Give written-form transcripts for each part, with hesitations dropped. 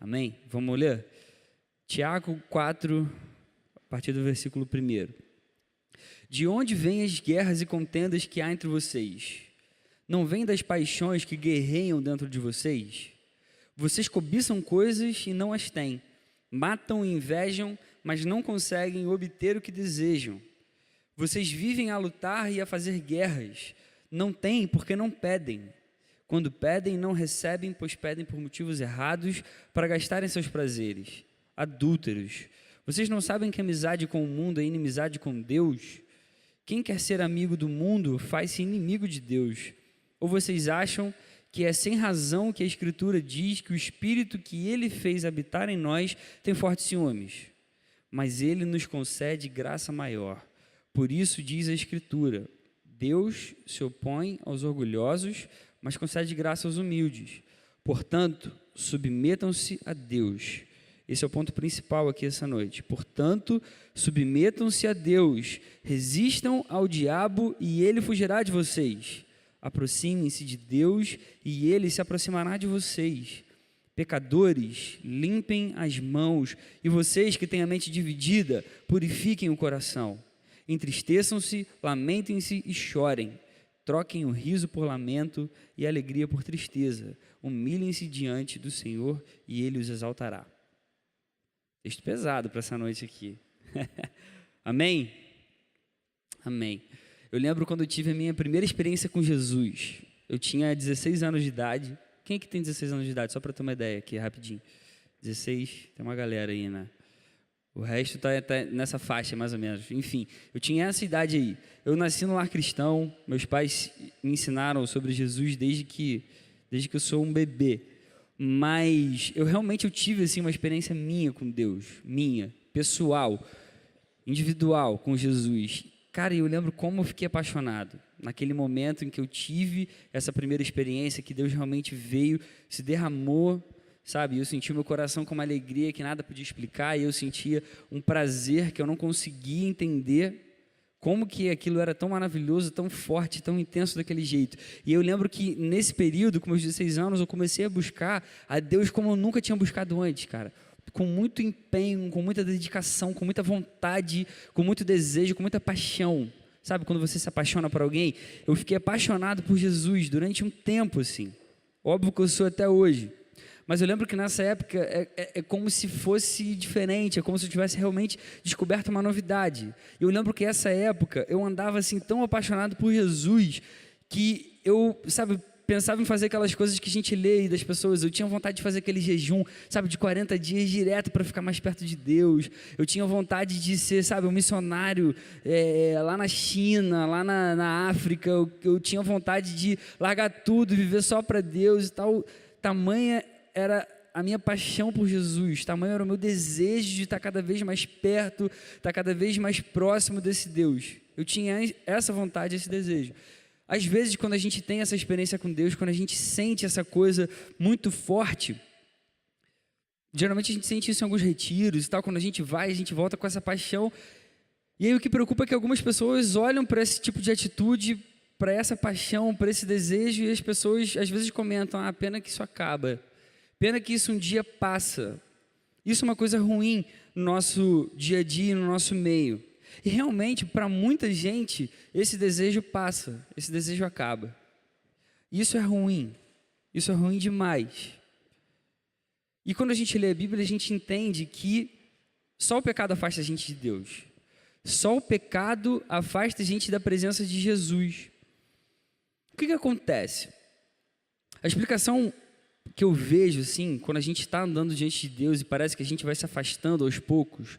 Amém? Vamos ler? Tiago 4, a partir do versículo 1. De onde vêm as guerras e contendas que há entre vocês? Não vêm das paixões que guerreiam dentro de vocês? Vocês cobiçam coisas e não as têm, matam e invejam, mas não conseguem obter o que desejam. Vocês vivem a lutar e a fazer guerras, não têm porque não pedem. Quando pedem, não recebem, pois pedem por motivos errados para gastarem seus prazeres. Adúlteros, vocês não sabem que amizade com o mundo é inimizade com Deus? Quem quer ser amigo do mundo faz-se inimigo de Deus. Ou vocês acham que é sem razão que a Escritura diz que o Espírito que Ele fez habitar em nós tem fortes ciúmes? Mas Ele nos concede graça maior. Por isso diz a Escritura, Deus se opõe aos orgulhosos, mas concede graça aos humildes. Portanto, submetam-se a Deus. Esse é o ponto principal aqui essa noite. Portanto, submetam-se a Deus, resistam ao diabo e ele fugirá de vocês. Aproximem-se de Deus e ele se aproximará de vocês. Pecadores, limpem as mãos, e vocês que têm a mente dividida, purifiquem o coração. Entristeçam-se, lamentem-se e chorem. Troquem o riso por lamento e a alegria por tristeza. Humilhem-se diante do Senhor e Ele os exaltará. Texto pesado para essa noite aqui. Amém? Amém. Eu lembro quando eu tive a minha primeira experiência com Jesus. Eu tinha 16 anos de idade. Quem é que tem 16 anos de idade? Só para ter uma ideia aqui, rapidinho. 16, tem uma galera aí, né? O resto tá nessa faixa, mais ou menos. Enfim, eu tinha essa idade aí. Eu nasci no lar cristão, meus pais me ensinaram sobre Jesus desde que eu sou um bebê. Mas eu realmente tive assim, uma experiência minha com Deus, minha, pessoal, individual com Jesus. Cara, eu lembro como eu fiquei apaixonado. Naquele momento em que eu tive essa primeira experiência, que Deus realmente veio, se derramou, sabe? Eu senti o meu coração com uma alegria que nada podia explicar, e eu sentia um prazer que eu não conseguia entender como que aquilo era tão maravilhoso, tão forte, tão intenso daquele jeito. E eu lembro que nesse período, com meus 16 anos, eu comecei a buscar a Deus como eu nunca tinha buscado antes, cara. Com muito empenho, com muita dedicação, com muita vontade, com muito desejo, com muita paixão. Sabe, quando você se apaixona por alguém? Eu fiquei apaixonado por Jesus durante um tempo, assim. Óbvio que eu sou até hoje. Mas eu lembro que nessa época é como se fosse diferente, é como se eu tivesse realmente descoberto uma novidade. Eu lembro que essa época eu andava assim tão apaixonado por Jesus que eu, sabe, pensava em fazer aquelas coisas que a gente lê das pessoas. Eu tinha vontade de fazer aquele jejum, sabe, de 40 dias direto para ficar mais perto de Deus. Eu tinha vontade de ser, sabe, um missionário lá na China, lá na África. Eu tinha vontade de largar tudo, viver só para Deus e tal. Tamanha era a minha paixão por Jesus, tamanho era o meu desejo de estar cada vez mais perto, estar cada vez mais próximo desse Deus. Eu tinha essa vontade, esse desejo. Às vezes, quando a gente tem essa experiência com Deus, quando a gente sente essa coisa muito forte, geralmente a gente sente isso em alguns retiros e tal, quando a gente vai, a gente volta com essa paixão. E aí o que preocupa é que algumas pessoas olham para esse tipo de atitude, para essa paixão, para esse desejo, e as pessoas às vezes comentam, pena que isso acaba. Pena que isso um dia passa. Isso é uma coisa ruim no nosso dia a dia, no nosso meio. E realmente, para muita gente, esse desejo passa, esse desejo acaba. Isso é ruim demais. E quando a gente lê a Bíblia, a gente entende que só o pecado afasta a gente de Deus. Só o pecado afasta a gente da presença de Jesus. O que acontece? A explicação que eu vejo, assim, quando a gente está andando diante de Deus e parece que a gente vai se afastando aos poucos,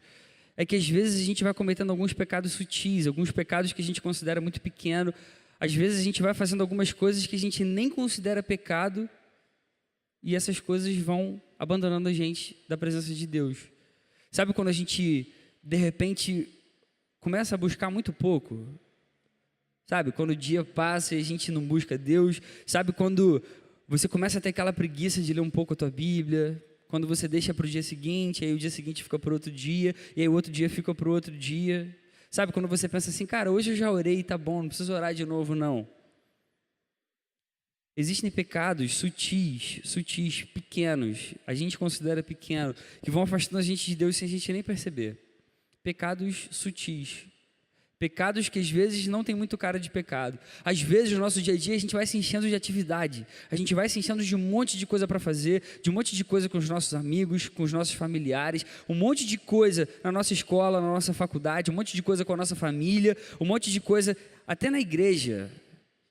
é que às vezes a gente vai cometendo alguns pecados sutis, alguns pecados que a gente considera muito pequeno. Às vezes a gente vai fazendo algumas coisas que a gente nem considera pecado e essas coisas vão abandonando a gente da presença de Deus. Sabe quando a gente, de repente, começa a buscar muito pouco? Sabe, quando o dia passa e a gente não busca Deus? Sabe quando você começa a ter aquela preguiça de ler um pouco a tua Bíblia, quando você deixa para o dia seguinte, aí o dia seguinte fica para o outro dia, e aí o outro dia fica para o outro dia. Sabe, quando você pensa assim, cara, hoje eu já orei, tá bom, não preciso orar de novo, não. Existem pecados sutis, pequenos, a gente considera pequeno, que vão afastando a gente de Deus sem a gente nem perceber. Pecados sutis. Pecados que às vezes não tem muito cara de pecado. Às vezes no nosso dia a dia a gente vai se enchendo de atividade, a gente vai se enchendo de um monte de coisa para fazer, de um monte de coisa com os nossos amigos, com os nossos familiares, um monte de coisa na nossa escola, na nossa faculdade, um monte de coisa com a nossa família, um monte de coisa até na igreja.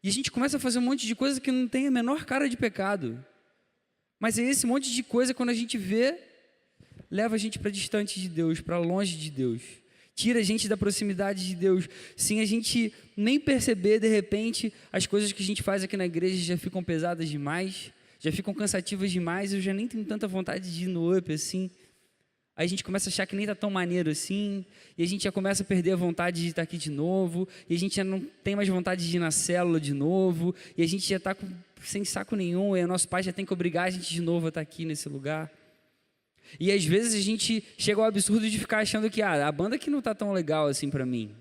E a gente começa a fazer um monte de coisa que não tem a menor cara de pecado. Mas é esse monte de coisa, quando a gente vê, leva a gente para distante de Deus, para longe de Deus. Tira a gente da proximidade de Deus. Sem a gente nem perceber, de repente, as coisas que a gente faz aqui na igreja já ficam pesadas demais, já ficam cansativas demais, eu já nem tenho tanta vontade de ir no up assim. Aí a gente começa a achar que nem está tão maneiro assim, e a gente já começa a perder a vontade de estar aqui de novo, e a gente já não tem mais vontade de ir na célula de novo, e a gente já está sem saco nenhum, e o nosso pai já tem que obrigar a gente de novo a estar aqui nesse lugar. E às vezes a gente chega ao absurdo de ficar achando que a banda que não está tão legal assim para mim,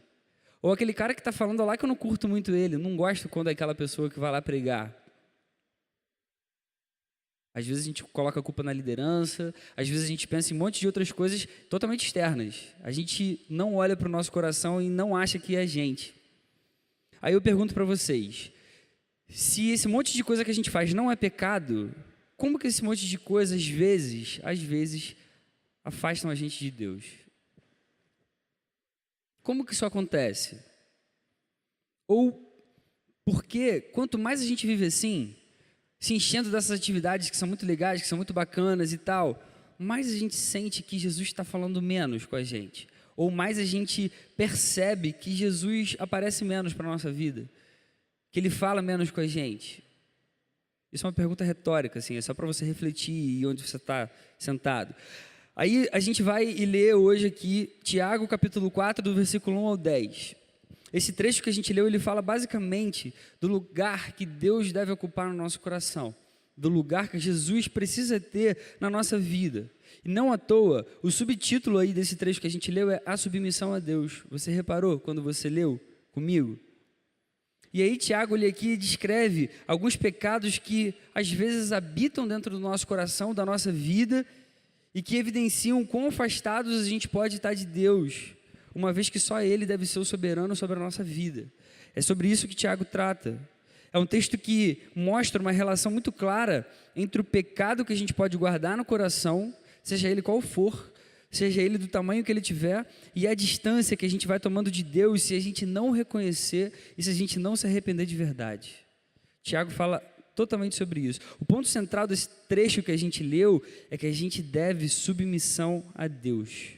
ou aquele cara que está falando lá que eu não curto muito ele, não gosto quando é aquela pessoa que vai lá pregar. Às vezes a gente coloca a culpa na liderança, às vezes a gente pensa em um monte de outras coisas totalmente externas. A gente não olha para o nosso coração e não acha que é a gente. Aí eu pergunto para vocês, se esse monte de coisa que a gente faz não é pecado, como que esse monte de coisa, às vezes, afastam a gente de Deus? Como que isso acontece? Ou porque quanto mais a gente vive assim, se enchendo dessas atividades que são muito legais, que são muito bacanas e tal, mais a gente sente que Jesus está falando menos com a gente. Ou mais a gente percebe que Jesus aparece menos para a nossa vida, que Ele fala menos com a gente. Isso é uma pergunta retórica, assim, é só para você refletir onde você está sentado. Aí a gente vai e lê hoje aqui Tiago capítulo 4, do versículo 1 ao 10. Esse trecho que a gente leu, ele fala basicamente do lugar que Deus deve ocupar no nosso coração, do lugar que Jesus precisa ter na nossa vida. E não à toa, o subtítulo aí desse trecho que a gente leu é A Submissão a Deus. Você reparou quando você leu comigo? E aí Tiago, ele aqui descreve alguns pecados que às vezes habitam dentro do nosso coração, da nossa vida, e que evidenciam quão afastados a gente pode estar de Deus, uma vez que só Ele deve ser o soberano sobre a nossa vida. É sobre isso que Tiago trata. É um texto que mostra uma relação muito clara entre o pecado que a gente pode guardar no coração, seja ele qual for, seja ele do tamanho que ele tiver, e a distância que a gente vai tomando de Deus se a gente não reconhecer e se a gente não se arrepender de verdade. Tiago fala totalmente sobre isso. O ponto central desse trecho que a gente leu é que a gente deve submissão a Deus.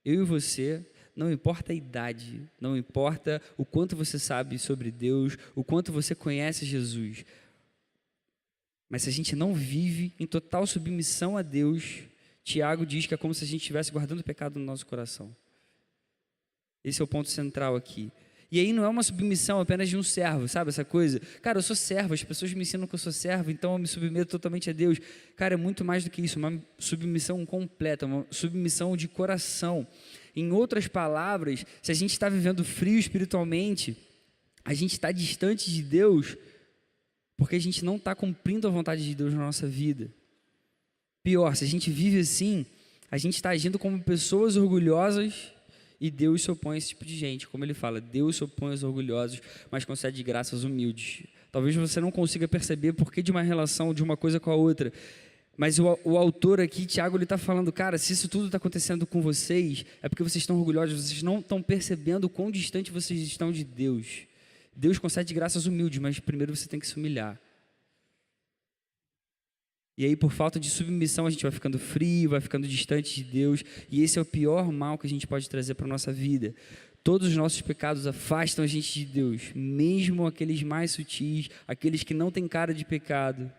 Eu e você, não importa a idade, não importa o quanto você sabe sobre Deus, o quanto você conhece Jesus, mas se a gente não vive em total submissão a Deus, Tiago diz que é como se a gente estivesse guardando o pecado no nosso coração. Esse é o ponto central aqui. E aí não é uma submissão apenas de um servo, sabe essa coisa? Cara, eu sou servo, as pessoas me ensinam que eu sou servo, então eu me submeto totalmente a Deus. Cara, é muito mais do que isso, uma submissão completa, uma submissão de coração. Em outras palavras, se a gente está vivendo frio espiritualmente, a gente está distante de Deus, porque a gente não está cumprindo a vontade de Deus na nossa vida. Pior, se a gente vive assim, a gente está agindo como pessoas orgulhosas e Deus se opõe a esse tipo de gente. Como ele fala, Deus se opõe aos orgulhosos, mas concede graça aos humildes. Talvez você não consiga perceber por que de uma relação de uma coisa com a outra, mas o autor aqui, Tiago, ele está falando, cara, se isso tudo está acontecendo com vocês, é porque vocês estão orgulhosos, vocês não estão percebendo o quão distante vocês estão de Deus. Deus concede graça aos humildes, mas primeiro você tem que se humilhar. E aí, por falta de submissão, a gente vai ficando frio, vai ficando distante de Deus. E esse é o pior mal que a gente pode trazer para a nossa vida. Todos os nossos pecados afastam a gente de Deus, mesmo aqueles mais sutis, aqueles que não têm cara de pecado.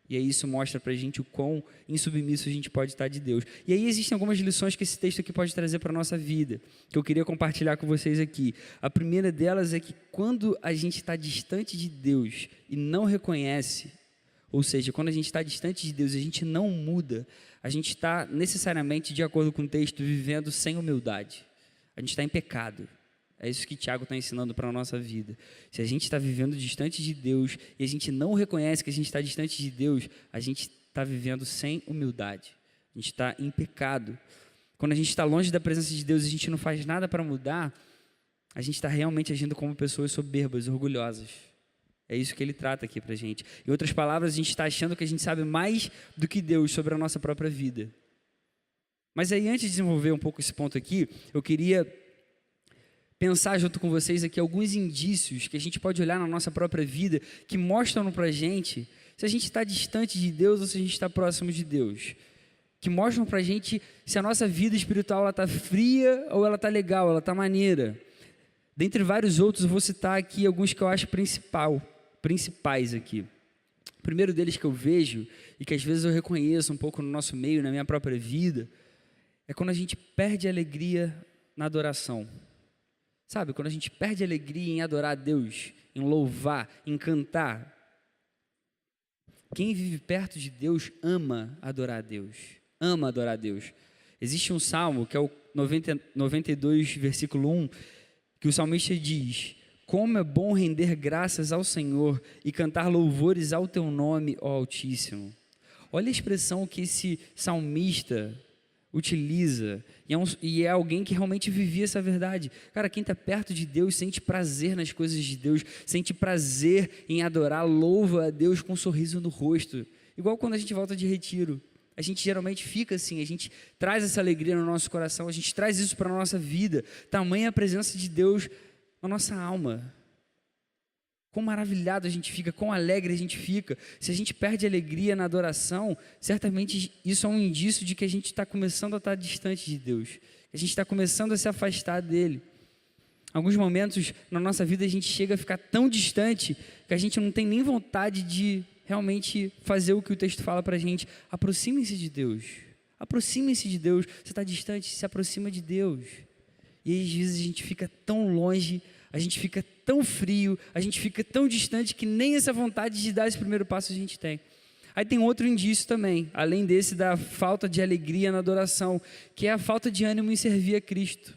E aí isso mostra para a gente o quão insubmisso a gente pode estar de Deus. E aí existem algumas lições que esse texto aqui pode trazer para a nossa vida, que eu queria compartilhar com vocês aqui. A primeira delas é que quando a gente está distante de Deus e não reconhece, ou seja, quando a gente está distante de Deus e a gente não muda, a gente está necessariamente, de acordo com o texto, vivendo sem humildade. A gente está em pecado. É isso que Tiago está ensinando para a nossa vida. Se a gente está vivendo distante de Deus e a gente não reconhece que a gente está distante de Deus, a gente está vivendo sem humildade. A gente está em pecado. Quando a gente está longe da presença de Deus e a gente não faz nada para mudar, a gente está realmente agindo como pessoas soberbas, orgulhosas. É isso que ele trata aqui para a gente. Em outras palavras, a gente está achando que a gente sabe mais do que Deus sobre a nossa própria vida. Mas aí, antes de desenvolver um pouco esse ponto aqui, eu queria pensar junto com vocês aqui alguns indícios que a gente pode olhar na nossa própria vida que mostram para a gente se a gente está distante de Deus ou se a gente está próximo de Deus. Que mostram para a gente se a nossa vida espiritual está fria ou ela está legal, ela está maneira. Dentre vários outros, eu vou citar aqui alguns que eu acho principais aqui. O primeiro deles que eu vejo e que às vezes eu reconheço um pouco no nosso meio, na minha própria vida, é quando a gente perde a alegria na adoração. Sabe, quando a gente perde a alegria em adorar a Deus, em louvar, em cantar. Quem vive perto de Deus ama adorar a Deus. Ama adorar a Deus. Existe um salmo, que é o 92, versículo 1, que o salmista diz: como é bom render graças ao Senhor e cantar louvores ao teu nome, ó Altíssimo. Olha a expressão que esse salmista utiliza, e é alguém que realmente vivia essa verdade. Cara, quem está perto de Deus sente prazer nas coisas de Deus, sente prazer em adorar, louva a Deus com um sorriso no rosto. Igual quando a gente volta de retiro, a gente geralmente fica assim, a gente traz essa alegria no nosso coração, a gente traz isso para a nossa vida, tamanha a presença de Deus na nossa alma. Quão maravilhado a gente fica, quão alegre a gente fica. Se a gente perde alegria na adoração, certamente isso é um indício de que a gente está começando a estar distante de Deus, que a gente está começando a se afastar dele. Em alguns momentos na nossa vida a gente chega a ficar tão distante que a gente não tem nem vontade de realmente fazer o que o texto fala para a gente. Aproximem-se de Deus. Aproximem-se de Deus. Você está distante, se aproxima de Deus. E aí, às vezes a gente fica tão longe, a gente fica tão frio, a gente fica tão distante que nem essa vontade de dar esse primeiro passo a gente tem. Aí tem outro indício também, além desse da falta de alegria na adoração, que é a falta de ânimo em servir a Cristo.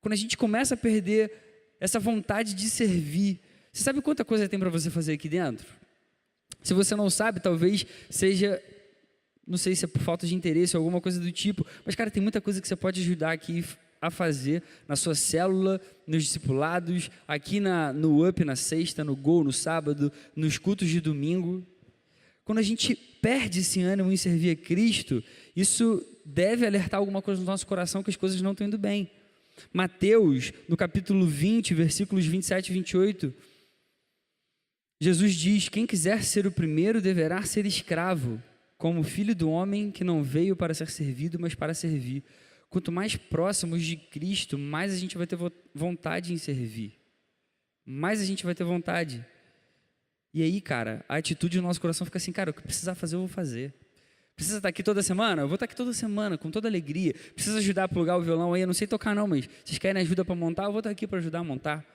Quando a gente começa a perder essa vontade de servir, você sabe quanta coisa tem para você fazer aqui dentro? Se você não sabe, talvez seja, não sei se é por falta de interesse ou alguma coisa do tipo, mas cara, tem muita coisa que você pode ajudar aqui a fazer na sua célula, nos discipulados, aqui no UP na sexta, no Gol no sábado, nos cultos de domingo. Quando a gente perde esse ânimo em servir a Cristo, isso deve alertar alguma coisa no nosso coração que as coisas não estão indo bem. Mateus, no capítulo 20, versículos 27 e 28, Jesus diz: quem quiser ser o primeiro deverá ser escravo, como o filho do homem que não veio para ser servido, mas para servir. Quanto mais próximos de Cristo, mais a gente vai ter vontade em servir. Mais a gente vai ter vontade. E aí, cara, a atitude do nosso coração fica assim: cara, o que precisar fazer, eu vou fazer. Precisa estar aqui toda semana? Eu vou estar aqui toda semana, com toda alegria. Precisa ajudar a plugar o violão aí? Eu não sei tocar não, mas vocês querem ajuda para montar? Eu vou estar aqui para ajudar a montar.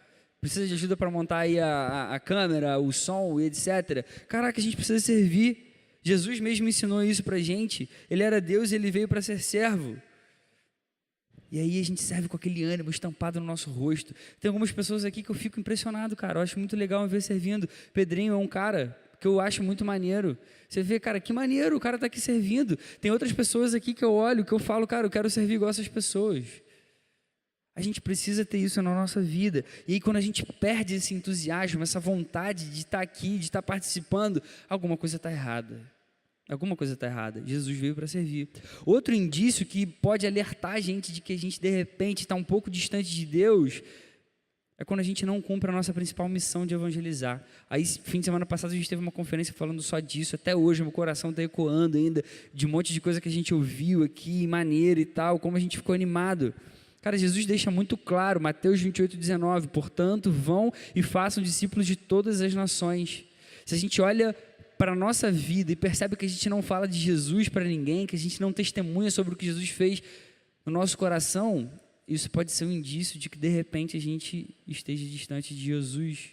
Precisa de ajuda para montar aí a câmera, o som e etc. Caraca, a gente precisa servir. Jesus mesmo ensinou isso para a gente. Ele era Deus e Ele veio para ser servo. E aí a gente serve com aquele ânimo estampado no nosso rosto. Tem algumas pessoas aqui que eu fico impressionado, cara. Eu acho muito legal me ver servindo. Pedrinho é um cara que eu acho muito maneiro. Você vê, cara, que maneiro, o cara está aqui servindo. Tem outras pessoas aqui que eu olho, que eu falo, cara, eu quero servir igual essas pessoas. A gente precisa ter isso na nossa vida. E aí quando a gente perde esse entusiasmo, essa vontade de estar aqui, de estar participando, alguma coisa está errada. Alguma coisa está errada. Jesus veio para servir. Outro indício que pode alertar a gente de que a gente de repente está um pouco distante de Deus é quando a gente não cumpre a nossa principal missão de evangelizar. Aí, fim de semana passado, a gente teve uma conferência falando só disso. Até hoje, meu coração está ecoando ainda de um monte de coisa que a gente ouviu aqui, maneira e tal, como a gente ficou animado. Cara, Jesus deixa muito claro, Mateus 28, 19, portanto, vão e façam discípulos de todas as nações. Se a gente olha para a nossa vida e percebe que a gente não fala de Jesus para ninguém, que a gente não testemunha sobre o que Jesus fez no nosso coração, isso pode ser um indício de que de repente a gente esteja distante de Jesus.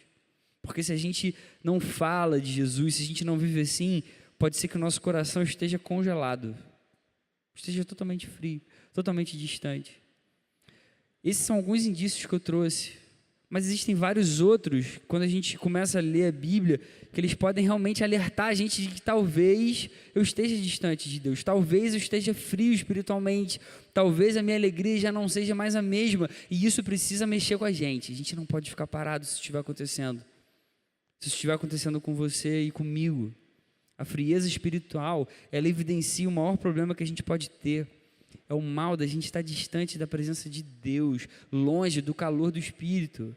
Porque se a gente não fala de Jesus, se a gente não vive assim, pode ser que o nosso coração esteja congelado, esteja totalmente frio, totalmente distante. Esses são alguns indícios que eu trouxe. Mas existem vários outros, quando a gente começa a ler a Bíblia, que eles podem realmente alertar a gente de que talvez eu esteja distante de Deus, talvez eu esteja frio espiritualmente, talvez a minha alegria já não seja mais a mesma, e isso precisa mexer com a gente não pode ficar parado se isso estiver acontecendo. Se isso estiver acontecendo com você e comigo. A frieza espiritual, ela evidencia o maior problema que a gente pode ter. É o mal da gente estar distante da presença de Deus, longe do calor do Espírito.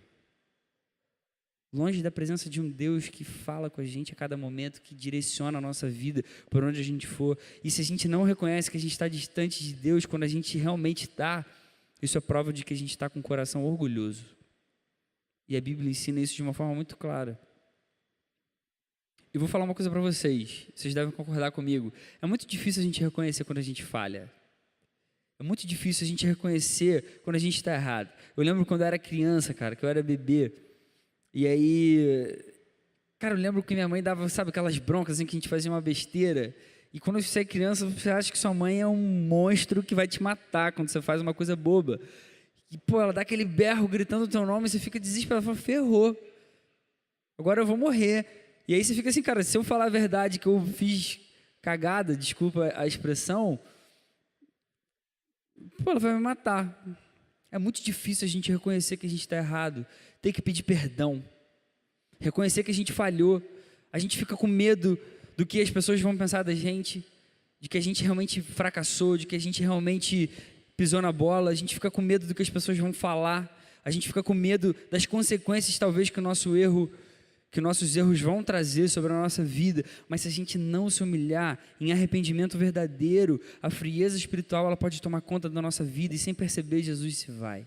Longe da presença de um Deus que fala com a gente a cada momento, que direciona a nossa vida por onde a gente for. E se a gente não reconhece que a gente está distante de Deus, quando a gente realmente está, isso é prova de que a gente está com o coração orgulhoso. E a Bíblia ensina isso de uma forma muito clara. Eu vou falar uma coisa para vocês devem concordar comigo. É muito difícil a gente reconhecer quando a gente falha. É muito difícil a gente reconhecer quando a gente está errado. Eu lembro quando eu era criança, cara, que eu era bebê. E aí, cara, eu lembro que minha mãe dava, sabe, aquelas broncas assim que a gente fazia uma besteira. E quando você é criança, você acha que sua mãe é um monstro que vai te matar quando você faz uma coisa boba. E, pô, ela dá aquele berro gritando o teu nome e você fica desesperado, fala, ferrou. Agora eu vou morrer. E aí você fica assim, cara, se eu falar a verdade que eu fiz cagada, desculpa a expressão, pô, ela vai me matar. É muito difícil a gente reconhecer que a gente está errado, ter que pedir perdão, reconhecer que a gente falhou. A gente fica com medo do que as pessoas vão pensar da gente, de que a gente realmente fracassou, de que a gente realmente pisou na bola. A gente fica com medo do que as pessoas vão falar. A gente fica com medo das consequências, talvez, que nossos erros vão trazer sobre a nossa vida. Mas se a gente não se humilhar em arrependimento verdadeiro, a frieza espiritual ela pode tomar conta da nossa vida e sem perceber Jesus se vai.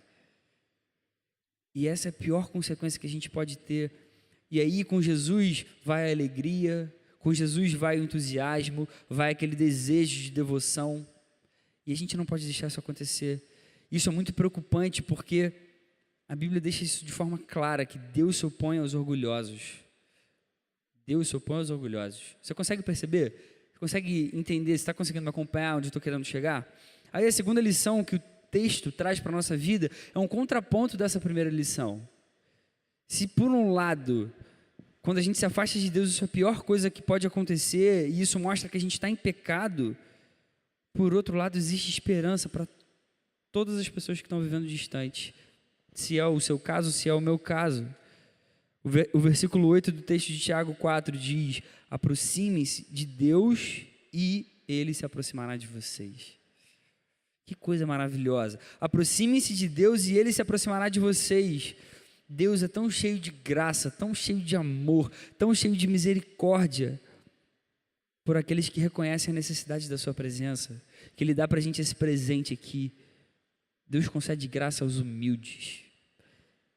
E essa é a pior consequência que a gente pode ter. E aí com Jesus vai a alegria, com Jesus vai o entusiasmo, vai aquele desejo de devoção. E a gente não pode deixar isso acontecer. Isso é muito preocupante porque a Bíblia deixa isso de forma clara, que Deus se opõe aos orgulhosos. Deus se opõe aos orgulhosos. Você consegue perceber? Você consegue entender? Você está conseguindo me acompanhar onde eu estou querendo chegar? Aí a segunda lição que o texto traz para a nossa vida é um contraponto dessa primeira lição. Se por um lado, quando a gente se afasta de Deus, isso é a pior coisa que pode acontecer, e isso mostra que a gente está em pecado, por outro lado, existe esperança para todas as pessoas que estão vivendo distante. Se é o seu caso, se é o meu caso. O versículo 8 do texto de Tiago 4 diz: aproximem-se de Deus e Ele se aproximará de vocês. Que coisa maravilhosa. Aproximem-se de Deus e Ele se aproximará de vocês. Deus é tão cheio de graça, tão cheio de amor, tão cheio de misericórdia por aqueles que reconhecem a necessidade da sua presença, que Ele dá para a gente esse presente aqui. Deus concede graça aos humildes.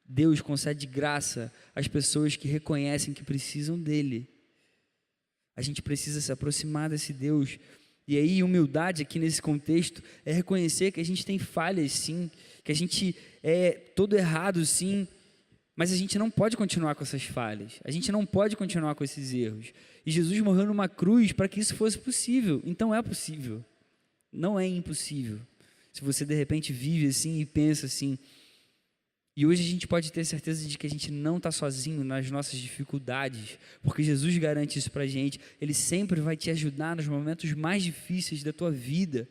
Deus concede graça às pessoas que reconhecem que precisam dEle. A gente precisa se aproximar desse Deus. E aí, humildade aqui nesse contexto é reconhecer que a gente tem falhas, sim, que a gente é todo errado, sim, mas a gente não pode continuar com essas falhas, a gente não pode continuar com esses erros. E Jesus morreu numa cruz para que isso fosse possível. Então é possível, não é impossível. Se você de repente vive assim e pensa assim. E hoje a gente pode ter certeza de que a gente não está sozinho nas nossas dificuldades, porque Jesus garante isso para a gente. Ele sempre vai te ajudar nos momentos mais difíceis da tua vida.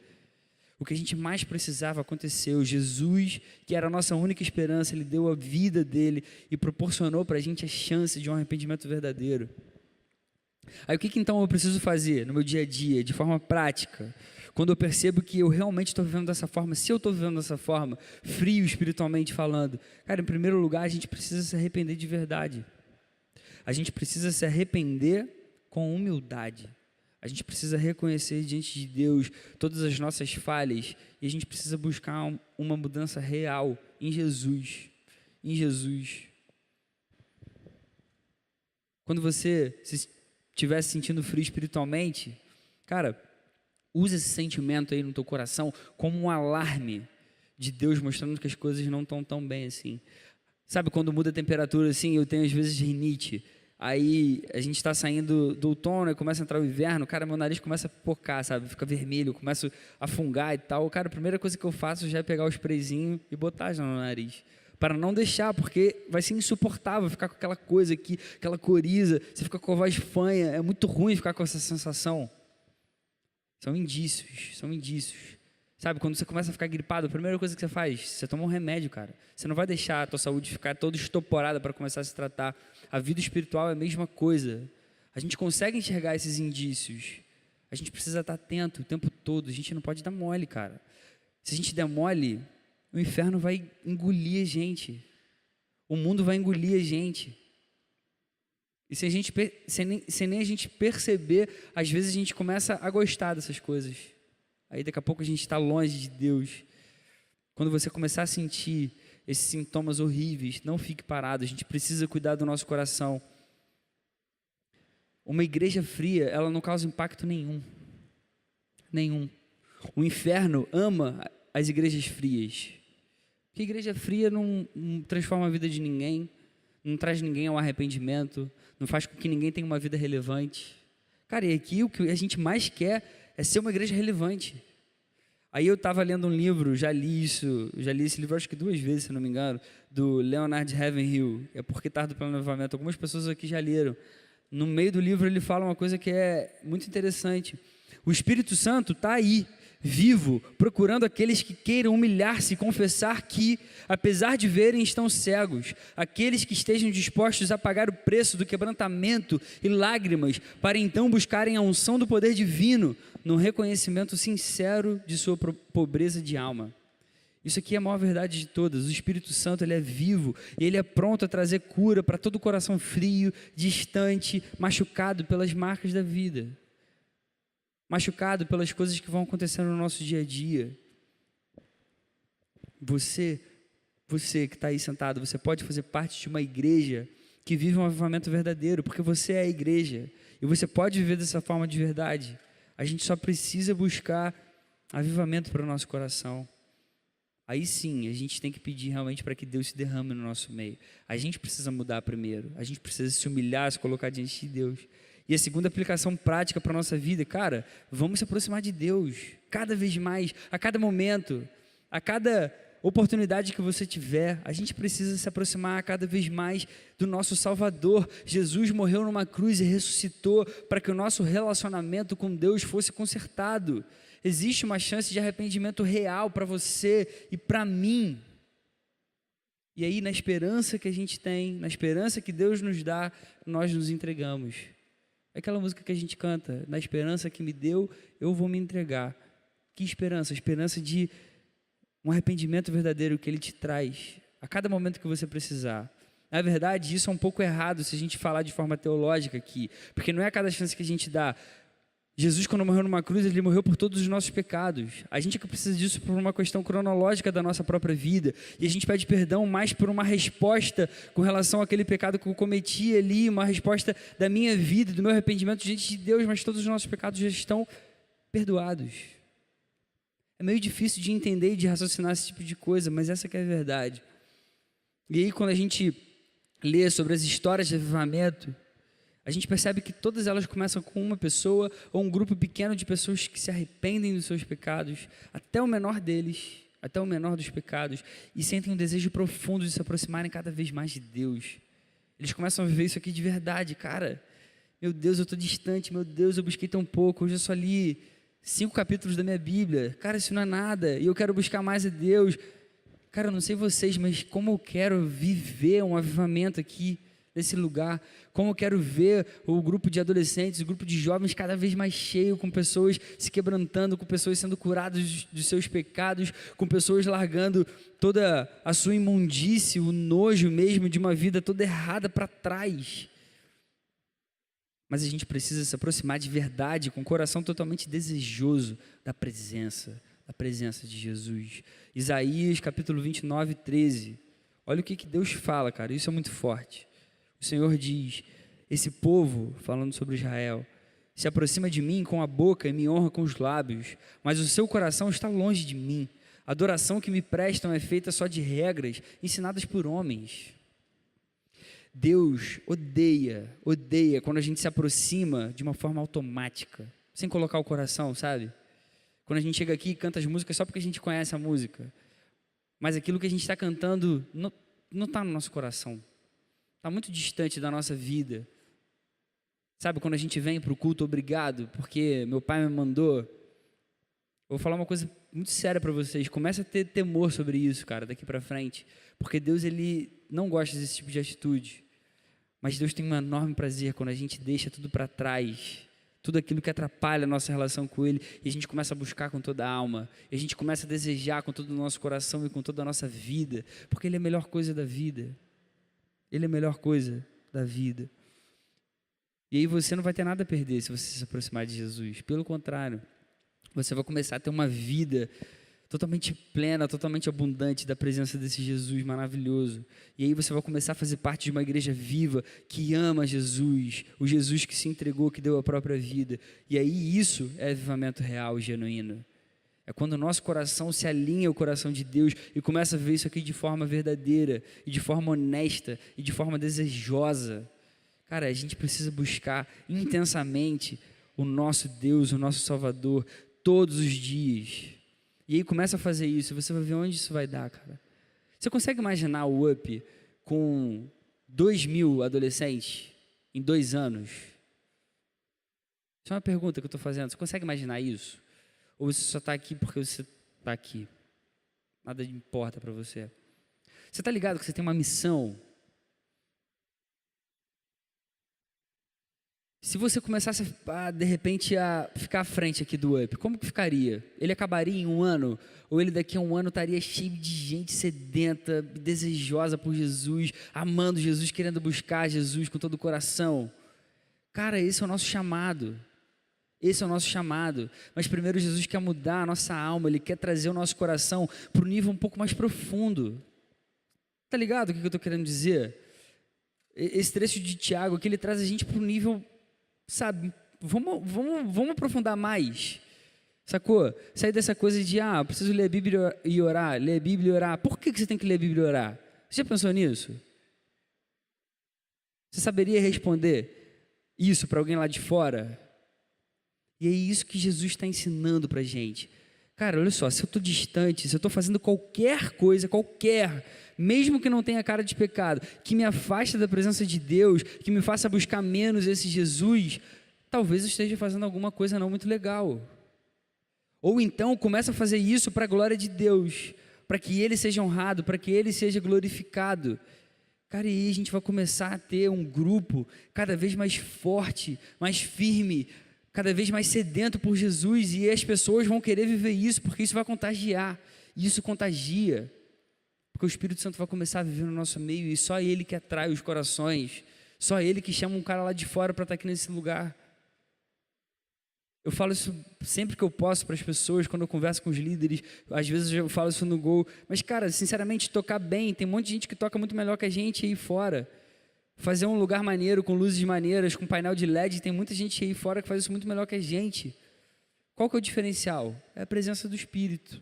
O que a gente mais precisava aconteceu. Jesus, que era a nossa única esperança, Ele deu a vida dEle e proporcionou para a gente a chance de um arrependimento verdadeiro. Aí o que então eu preciso fazer no meu dia a dia, de forma prática? Quando eu percebo que eu realmente estou vivendo dessa forma, se eu estou vivendo dessa forma, frio espiritualmente falando, cara, em primeiro lugar a gente precisa se arrepender de verdade. A gente precisa se arrepender com humildade. A gente precisa reconhecer diante de Deus todas as nossas falhas e a gente precisa buscar uma mudança real em Jesus. Em Jesus. Quando você estiver se sentindo frio espiritualmente, cara, usa esse sentimento aí no teu coração como um alarme de Deus mostrando que as coisas não estão tão bem assim. Sabe quando muda a temperatura assim, eu tenho às vezes rinite. Aí a gente está saindo do outono e começa a entrar o inverno, cara, meu nariz começa a pipocar, sabe? Fica vermelho, começo a fungar e tal. Cara, a primeira coisa que eu faço já é pegar o sprayzinho e botar já no nariz. Para não deixar, porque vai ser insuportável ficar com aquela coisa aqui, aquela coriza, você fica com a voz fanha, é muito ruim ficar com essa sensação. São indícios, são indícios. Sabe, quando você começa a ficar gripado, a primeira coisa que você faz, você toma um remédio, cara. Você não vai deixar a tua saúde ficar toda estoporada para começar a se tratar. A vida espiritual é a mesma coisa. A gente consegue enxergar esses indícios. A gente precisa estar atento o tempo todo. A gente não pode dar mole, cara. Se a gente der mole, o inferno vai engolir a gente. O mundo vai engolir a gente. E sem nem a gente perceber, às vezes a gente começa a gostar dessas coisas. Aí daqui a pouco a gente está longe de Deus. Quando você começar a sentir esses sintomas horríveis, não fique parado, a gente precisa cuidar do nosso coração. Uma igreja fria, ela não causa impacto nenhum. Nenhum. O inferno ama as igrejas frias. Porque a igreja fria não transforma a vida de ninguém, não traz ninguém ao arrependimento, não faz com que ninguém tenha uma vida relevante. Cara, e aqui o que a gente mais quer é ser uma igreja relevante. Aí eu estava lendo um livro, já li esse livro acho que 2 vezes, se não me engano, do Leonard Ravenhill, é Por que Tardo pelo Avivamento. Algumas pessoas aqui já leram. No meio do livro ele fala uma coisa que é muito interessante. O Espírito Santo está aí, vivo, procurando aqueles que queiram humilhar-se e confessar que, apesar de verem, estão cegos. Aqueles que estejam dispostos a pagar o preço do quebrantamento e lágrimas, para então buscarem a unção do poder divino, no reconhecimento sincero de sua pobreza de alma. Isso aqui é a maior verdade de todas. O Espírito Santo, ele é vivo e ele é pronto a trazer cura para todo o coração frio, distante, machucado pelas marcas da vida. Machucado pelas coisas que vão acontecendo no nosso dia a dia. Você que está aí sentado, você pode fazer parte de uma igreja que vive um avivamento verdadeiro, porque você é a igreja, e você pode viver dessa forma de verdade. A gente só precisa buscar avivamento para o nosso coração. Aí sim, a gente tem que pedir realmente para que Deus se derrame no nosso meio. A gente precisa mudar primeiro, a gente precisa se humilhar, se colocar diante de Deus. E a segunda aplicação prática para a nossa vida, cara, vamos se aproximar de Deus, cada vez mais, a cada momento, a cada oportunidade que você tiver, a gente precisa se aproximar cada vez mais do nosso Salvador. Jesus morreu numa cruz e ressuscitou para que o nosso relacionamento com Deus fosse consertado. Existe uma chance de arrependimento real para você e para mim. E aí, na esperança que a gente tem, na esperança que Deus nos dá, nós nos entregamos. É aquela música que a gente canta, na esperança que me deu, eu vou me entregar. Que esperança? A esperança de um arrependimento verdadeiro que Ele te traz a cada momento que você precisar. Na verdade, isso é um pouco errado se a gente falar de forma teológica aqui, porque não é a cada chance que a gente dá. Jesus, quando morreu numa cruz, Ele morreu por todos os nossos pecados. A gente é que precisa disso por uma questão cronológica da nossa própria vida, e a gente pede perdão mais por uma resposta com relação àquele pecado que eu cometi ali, uma resposta da minha vida, do meu arrependimento diante de Deus, mas todos os nossos pecados já estão perdoados. É meio difícil de entender e de raciocinar esse tipo de coisa, mas essa que é a verdade. E aí, quando a gente lê sobre as histórias de avivamento, a gente percebe que todas elas começam com uma pessoa ou um grupo pequeno de pessoas que se arrependem dos seus pecados, até o menor deles, até o menor dos pecados, e sentem um desejo profundo de se aproximarem cada vez mais de Deus. Eles começam a viver isso aqui de verdade. Cara, meu Deus, eu estou distante, meu Deus, eu busquei tão pouco, hoje eu só li 5 capítulos da minha Bíblia. Cara, isso não é nada, e eu quero buscar mais a Deus. Cara, eu não sei vocês, mas como eu quero viver um avivamento aqui nesse lugar, como eu quero ver o grupo de adolescentes, o grupo de jovens cada vez mais cheio, com pessoas se quebrantando, com pessoas sendo curadas dos seus pecados, com pessoas largando toda a sua imundície, o nojo mesmo de uma vida toda errada para trás. Mas a gente precisa se aproximar de verdade, com o coração totalmente desejoso da presença de Jesus. Isaías capítulo 29, 13. Olha o que Deus fala, cara, isso é muito forte. O Senhor diz: esse povo, falando sobre Israel, se aproxima de mim com a boca e me honra com os lábios, mas o seu coração está longe de mim. A adoração que me prestam é feita só de regras ensinadas por homens. Deus odeia quando a gente se aproxima de uma forma automática, sem colocar o coração, sabe? Quando a gente chega aqui e canta as músicas só porque a gente conhece a música, mas aquilo que a gente está cantando não está no nosso coração, está muito distante da nossa vida. Sabe, quando a gente vem para o culto, obrigado, porque meu pai me mandou. Eu vou falar uma coisa muito séria para vocês. Começa a ter temor sobre isso, cara, daqui para frente. Porque Deus, Ele não gosta desse tipo de atitude. Mas Deus tem um enorme prazer quando a gente deixa tudo para trás. Tudo aquilo que atrapalha a nossa relação com Ele. E a gente começa a buscar com toda a alma. E a gente começa a desejar com todo o nosso coração e com toda a nossa vida. Porque Ele é a melhor coisa da vida. Ele é a melhor coisa da vida. E aí você não vai ter nada a perder se você se aproximar de Jesus. Pelo contrário, você vai começar a ter uma vida totalmente plena, totalmente abundante da presença desse Jesus maravilhoso. E aí você vai começar a fazer parte de uma igreja viva que ama Jesus, o Jesus que se entregou, que deu a própria vida. E aí isso é avivamento real e genuíno. É quando o nosso coração se alinha ao coração de Deus e começa a ver isso aqui de forma verdadeira, e de forma honesta, e de forma desejosa. Cara, a gente precisa buscar intensamente o nosso Deus, o nosso Salvador, todos os dias. E aí começa a fazer isso, você vai ver onde isso vai dar, cara. Você consegue imaginar o UP com 2.000 adolescentes em 2 anos? Isso é uma pergunta que eu estou fazendo. Você consegue imaginar isso? Ou você só está aqui porque você está aqui? Nada importa para você. Você está ligado que você tem uma missão? Se você começasse, de repente, a ficar à frente aqui do UP, como que ficaria? Ele acabaria em 1 ano? Ou ele daqui a 1 ano estaria cheio de gente sedenta, desejosa por Jesus, amando Jesus, querendo buscar Jesus com todo o coração? Cara, esse é o nosso chamado. Esse é o nosso chamado. Mas primeiro Jesus quer mudar a nossa alma, Ele quer trazer o nosso coração para um nível um pouco mais profundo. Tá ligado o que eu estou querendo dizer? Esse trecho de Tiago aqui, ele traz a gente para um nível... Sabe, vamos aprofundar mais, sacou? Sair dessa coisa de, preciso ler a Bíblia e orar, ler a Bíblia e orar. Por que você tem que ler a Bíblia e orar? Você já pensou nisso? Você saberia responder isso para alguém lá de fora? E é isso que Jesus está ensinando para a gente. Cara, olha só, se eu estou distante, se eu estou fazendo qualquer coisa, mesmo que não tenha cara de pecado, que me afaste da presença de Deus, que me faça buscar menos esse Jesus, talvez eu esteja fazendo alguma coisa não muito legal. Ou então começa a fazer isso para a glória de Deus, para que Ele seja honrado, para que Ele seja glorificado. Cara, e aí a gente vai começar a ter um grupo cada vez mais forte, mais firme, cada vez mais sedento por Jesus, e as pessoas vão querer viver isso, porque isso vai contagiar, e isso contagia, porque o Espírito Santo vai começar a viver no nosso meio, e só Ele que atrai os corações, só Ele que chama um cara lá de fora para estar aqui nesse lugar. Eu falo isso sempre que eu posso para as pessoas, quando eu converso com os líderes, às vezes eu falo isso no Gol, mas cara, sinceramente, tocar bem, tem um monte de gente que toca muito melhor que a gente aí fora. Fazer um lugar maneiro, com luzes maneiras, com painel de LED, tem muita gente aí fora que faz isso muito melhor que a gente. Qual que é o diferencial? É a presença do Espírito.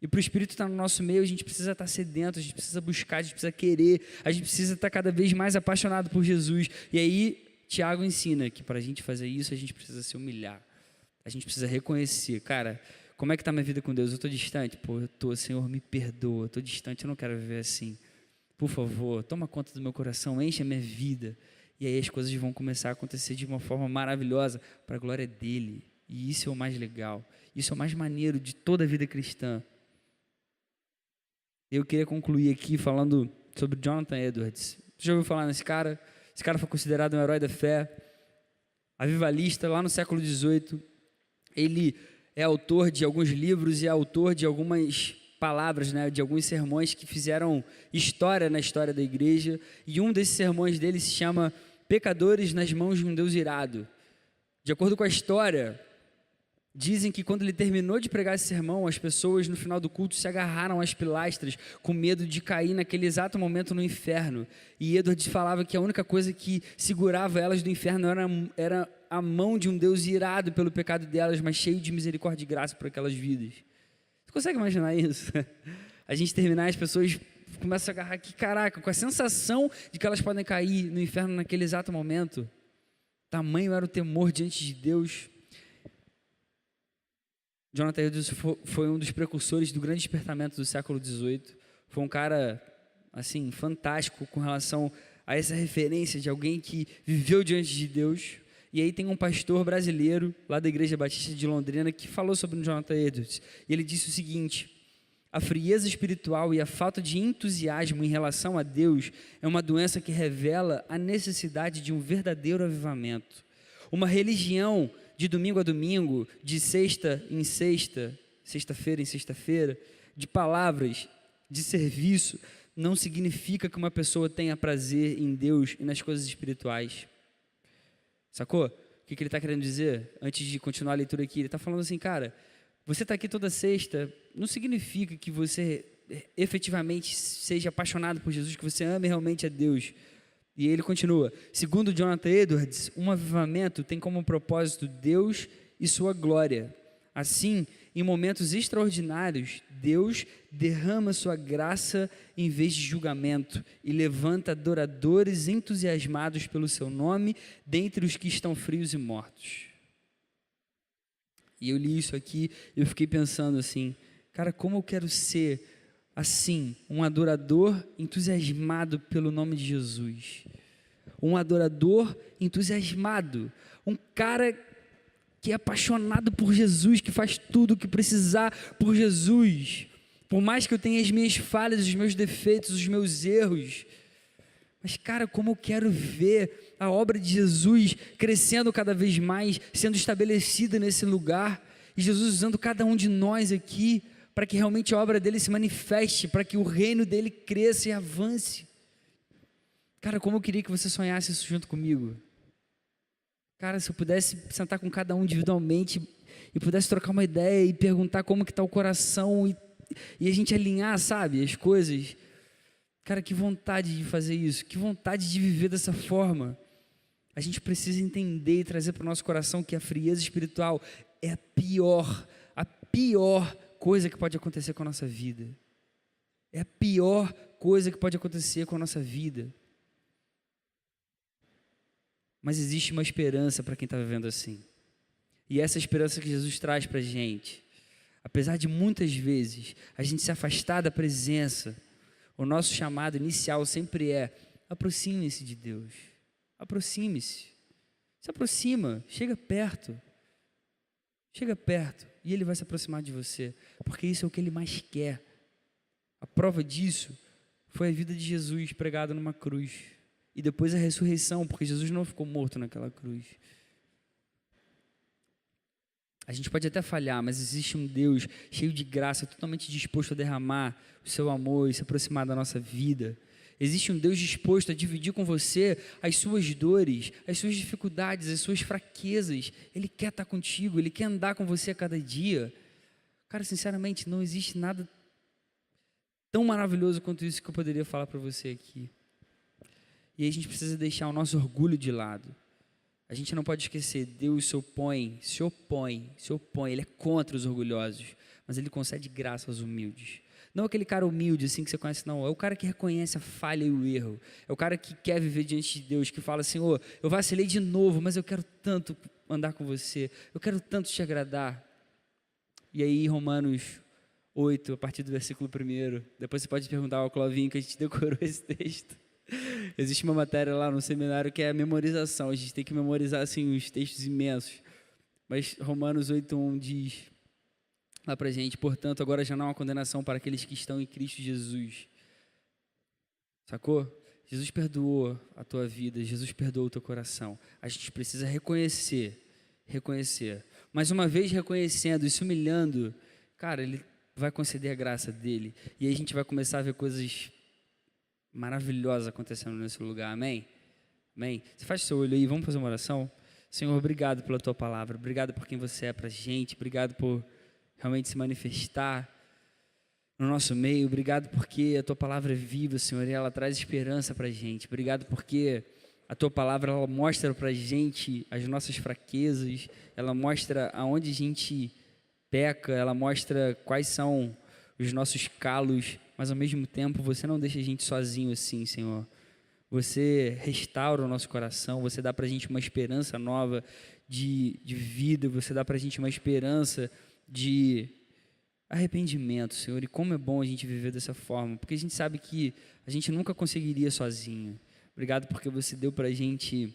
E para o Espírito estar no nosso meio, a gente precisa estar sedento, a gente precisa buscar, a gente precisa querer, a gente precisa estar cada vez mais apaixonado por Jesus. E aí, Tiago ensina que para a gente fazer isso, a gente precisa se humilhar. A gente precisa reconhecer, cara, como é que está minha vida com Deus? Eu estou distante? Pô, eu estou, Senhor, me perdoa, eu estou distante, eu não quero viver assim. Por favor, toma conta do meu coração, enche a minha vida. E aí as coisas vão começar a acontecer de uma forma maravilhosa para a glória dEle. E isso é o mais legal, isso é o mais maneiro de toda a vida cristã. Eu queria concluir aqui falando sobre Jonathan Edwards. Você já ouviu falar nesse cara? Esse cara foi considerado um herói da fé, avivalista lá no século XVIII. Ele é autor de alguns livros e é autor de algumas palavras, né, de alguns sermões que fizeram história na história da igreja, e um desses sermões dele se chama Pecadores nas mãos de um Deus irado. De acordo com a história, dizem que quando ele terminou de pregar esse sermão, as pessoas no final do culto se agarraram às pilastras com medo de cair naquele exato momento no inferno, e Edwards falava que a única coisa que segurava elas do inferno era a mão de um Deus irado pelo pecado delas, mas cheio de misericórdia e graça por aquelas vidas. Você consegue imaginar isso? A gente terminar as pessoas começam a agarrar aqui, caraca, com a sensação de que elas podem cair no inferno naquele exato momento. Tamanho era o temor diante de Deus. Jonathan Edwards foi um dos precursores do grande despertamento do século XVIII. Foi um cara, assim, fantástico com relação a essa referência de alguém que viveu diante de Deus. E aí tem um pastor brasileiro, lá da Igreja Batista de Londrina, que falou sobre o Jonathan Edwards. E ele disse o seguinte: a frieza espiritual e a falta de entusiasmo em relação a Deus é uma doença que revela a necessidade de um verdadeiro avivamento. Uma religião de domingo a domingo, de sexta em sexta, sexta-feira em sexta-feira, de palavras, de serviço, não significa que uma pessoa tenha prazer em Deus e nas coisas espirituais. Sacou? O que ele está querendo dizer? Antes de continuar a leitura aqui, ele está falando assim, cara, você está aqui toda sexta, não significa que você efetivamente seja apaixonado por Jesus, que você ame realmente a Deus. E ele continua, segundo Jonathan Edwards, um avivamento tem como propósito Deus e sua glória. Assim, em momentos extraordinários, Deus derrama sua graça em vez de julgamento e levanta adoradores entusiasmados pelo seu nome dentre os que estão frios e mortos. E eu li isso aqui e eu fiquei pensando assim, cara, como eu quero ser assim, um adorador entusiasmado pelo nome de Jesus. Um adorador entusiasmado, um cara que é apaixonado por Jesus, que faz tudo o que precisar por Jesus. Por mais que eu tenha as minhas falhas, os meus defeitos, os meus erros. Mas, cara, como eu quero ver a obra de Jesus crescendo cada vez mais, sendo estabelecida nesse lugar. E Jesus usando cada um de nós aqui para que realmente a obra dele se manifeste, para que o reino dele cresça e avance. Cara, como eu queria que você sonhasse isso junto comigo. Cara, se eu pudesse sentar com cada um individualmente e pudesse trocar uma ideia e perguntar como que está o coração e a gente alinhar, sabe, as coisas. Cara, que vontade de fazer isso, que vontade de viver dessa forma. A gente precisa entender e trazer para o nosso coração que a frieza espiritual é a pior coisa que pode acontecer com a nossa vida. É a pior coisa que pode acontecer com a nossa vida. Mas existe uma esperança para quem está vivendo assim. E essa esperança que Jesus traz para a gente, apesar de muitas vezes a gente se afastar da presença, o nosso chamado inicial sempre é: aproxime-se de Deus. Aproxime-se. Se aproxima, chega perto. Chega perto e Ele vai se aproximar de você, porque isso é o que Ele mais quer. A prova disso foi a vida de Jesus pregada numa cruz. E depois a ressurreição, porque Jesus não ficou morto naquela cruz. A gente pode até falhar, mas existe um Deus cheio de graça, totalmente disposto a derramar o seu amor e se aproximar da nossa vida. Existe um Deus disposto a dividir com você as suas dores, as suas dificuldades, as suas fraquezas. Ele quer estar contigo, Ele quer andar com você a cada dia. Cara, sinceramente, não existe nada tão maravilhoso quanto isso que eu poderia falar para você aqui. E aí a gente precisa deixar o nosso orgulho de lado. A gente não pode esquecer, Deus se opõe, Ele é contra os orgulhosos, mas Ele concede graça aos humildes. Não aquele cara humilde assim que você conhece, não, é o cara que reconhece a falha e o erro, é o cara que quer viver diante de Deus, que fala, Senhor, eu vacilei de novo, mas eu quero tanto andar com você, eu quero tanto te agradar. E aí Romanos 8, a partir do versículo 1, depois você pode perguntar ao Clovinho que a gente decorou esse texto. Existe uma matéria lá no seminário que é a memorização, a gente tem que memorizar assim uns textos imensos, mas Romanos 8:1 diz lá pra gente: portanto, agora já não há condenação para aqueles que estão em Cristo Jesus. Sacou? Jesus perdoou a tua vida, Jesus perdoou o teu coração. A gente precisa reconhecer, mas uma vez reconhecendo e se humilhando, cara, Ele vai conceder a graça dEle, e aí a gente vai começar a ver coisas maravilhosa acontecendo nesse lugar, amém? Amém? Você fecha o seu olho aí, vamos fazer uma oração? Senhor, obrigado pela Tua palavra, obrigado por quem Você é pra gente, obrigado por realmente se manifestar no nosso meio, obrigado porque a Tua palavra é viva, Senhor, e ela traz esperança pra gente, obrigado porque a Tua palavra, ela mostra pra gente as nossas fraquezas, ela mostra aonde a gente peca, ela mostra quais são os nossos calos, mas ao mesmo tempo você não deixa a gente sozinho assim, Senhor. Você restaura o nosso coração, você dá para a gente uma esperança nova de vida, você dá para a gente uma esperança de arrependimento, Senhor. E como é bom a gente viver dessa forma, porque a gente sabe que a gente nunca conseguiria sozinho. Obrigado porque você deu para a gente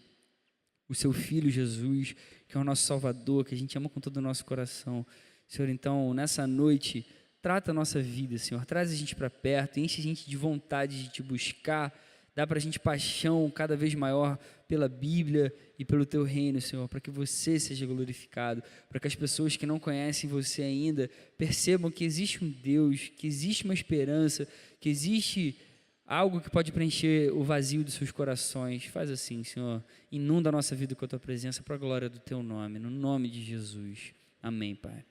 o seu Filho Jesus, que é o nosso Salvador, que a gente ama com todo o nosso coração. Senhor, então, nessa noite, trata a nossa vida, Senhor. Traz a gente para perto, enche a gente de vontade de te buscar. Dá para a gente paixão cada vez maior pela Bíblia e pelo Teu reino, Senhor, para que você seja glorificado, para que as pessoas que não conhecem você ainda percebam que existe um Deus, que existe uma esperança, que existe algo que pode preencher o vazio dos seus corações. Faz assim, Senhor, inunda a nossa vida com a Tua presença para a glória do Teu nome, no nome de Jesus. Amém, Pai.